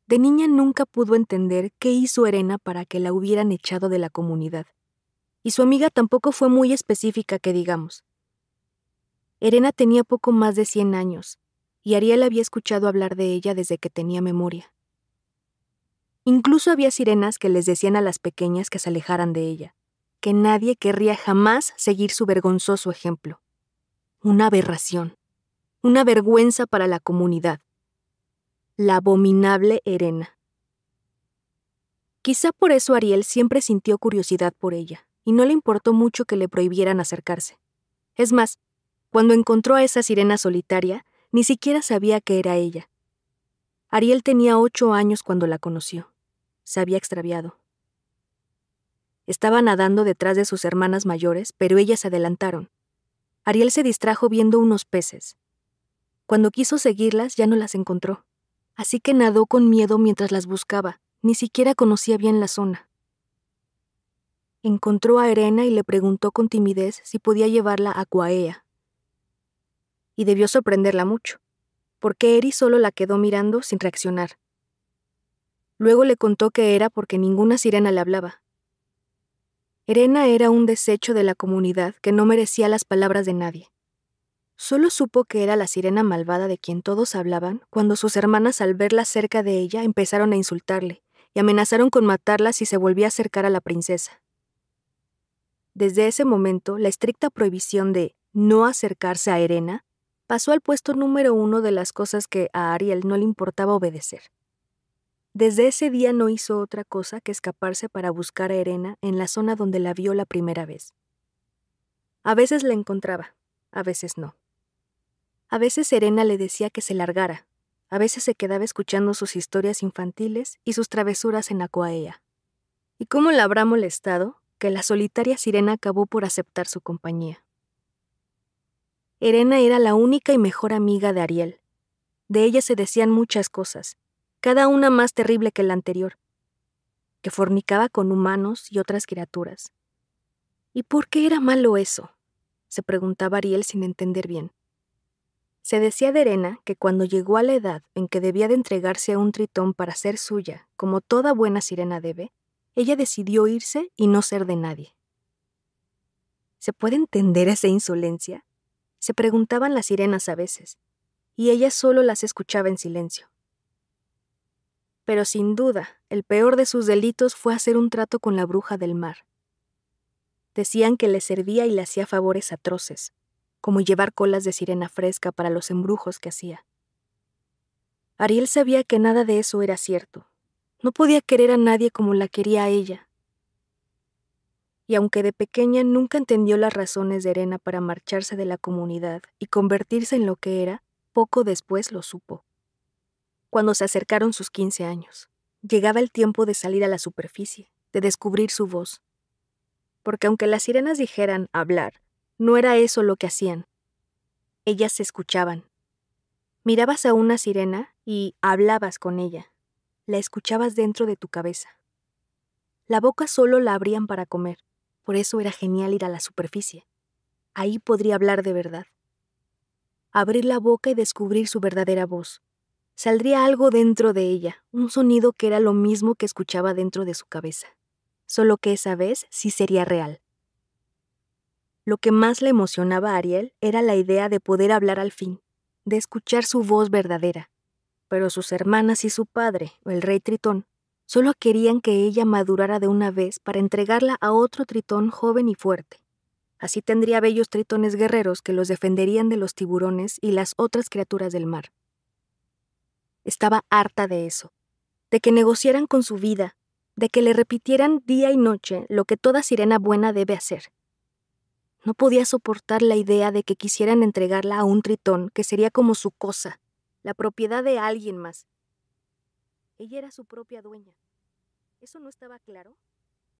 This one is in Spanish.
De niña nunca pudo entender qué hizo Erena para que la hubieran echado de la comunidad. Y su amiga tampoco fue muy específica que digamos. Erena tenía poco más de 100 años, y Ariel había escuchado hablar de ella desde que tenía memoria. Incluso había sirenas que les decían a las pequeñas que se alejaran de ella, que nadie querría jamás seguir su vergonzoso ejemplo. Una aberración, una vergüenza para la comunidad. La abominable Erena. Quizá por eso Ariel siempre sintió curiosidad por ella, y no le importó mucho que le prohibieran acercarse. Es más, cuando encontró a esa sirena solitaria, ni siquiera sabía que era ella. Ariel tenía 8 años cuando la conoció. Se había extraviado. Estaba nadando detrás de sus hermanas mayores, pero ellas se adelantaron. Ariel se distrajo viendo unos peces. Cuando quiso seguirlas, ya no las encontró. Así que nadó con miedo mientras las buscaba. Ni siquiera conocía bien la zona. Encontró a Erena y le preguntó con timidez si podía llevarla a Cuaea. Y debió sorprenderla mucho, porque Eri solo la quedó mirando sin reaccionar. Luego le contó que era porque ninguna sirena le hablaba. Erena era un desecho de la comunidad que no merecía las palabras de nadie. Solo supo que era la sirena malvada de quien todos hablaban cuando sus hermanas, al verla cerca de ella, empezaron a insultarle y amenazaron con matarla si se volvía a acercar a la princesa. Desde ese momento, la estricta prohibición de no acercarse a Erena pasó al puesto número 1 de las cosas que a Ariel no le importaba obedecer. Desde ese día no hizo otra cosa que escaparse para buscar a Erena en la zona donde la vio la primera vez. A veces la encontraba, a veces no. A veces Erena le decía que se largara, a veces se quedaba escuchando sus historias infantiles y sus travesuras en Aquaea. ¿Y cómo la habrá molestado que la solitaria sirena acabó por aceptar su compañía? Erena era la única y mejor amiga de Ariel. De ella se decían muchas cosas, cada una más terrible que la anterior, que fornicaba con humanos y otras criaturas. ¿Y por qué era malo eso?, se preguntaba Ariel sin entender bien. Se decía de Erena que cuando llegó a la edad en que debía de entregarse a un tritón para ser suya, como toda buena sirena debe, ella decidió irse y no ser de nadie. ¿Se puede entender esa insolencia?, se preguntaban las sirenas a veces, y ella solo las escuchaba en silencio. Pero sin duda, el peor de sus delitos fue hacer un trato con la bruja del mar. Decían que le servía y le hacía favores atroces, como llevar colas de sirena fresca para los embrujos que hacía. Ariel sabía que nada de eso era cierto. No podía querer a nadie como la quería a ella. Y aunque de pequeña nunca entendió las razones de Erena para marcharse de la comunidad y convertirse en lo que era, poco después lo supo. Cuando se acercaron sus 15 años, llegaba el tiempo de salir a la superficie, de descubrir su voz. Porque aunque las sirenas dijeran hablar, no era eso lo que hacían. Ellas se escuchaban. Mirabas a una sirena y hablabas con ella. La escuchabas dentro de tu cabeza. La boca solo la abrían para comer. Por eso era genial ir a la superficie. Ahí podría hablar de verdad. Abrir la boca y descubrir su verdadera voz. Saldría algo dentro de ella, un sonido que era lo mismo que escuchaba dentro de su cabeza. Solo que esa vez sí sería real. Lo que más le emocionaba a Ariel era la idea de poder hablar al fin, de escuchar su voz verdadera. Pero sus hermanas y su padre, el rey Tritón, solo querían que ella madurara de una vez para entregarla a otro tritón joven y fuerte. Así tendría bellos tritones guerreros que los defenderían de los tiburones y las otras criaturas del mar. Estaba harta de eso, de que negociaran con su vida, de que le repitieran día y noche lo que toda sirena buena debe hacer. No podía soportar la idea de que quisieran entregarla a un tritón que sería como su cosa, la propiedad de alguien más. Ella era su propia dueña. ¿Eso no estaba claro?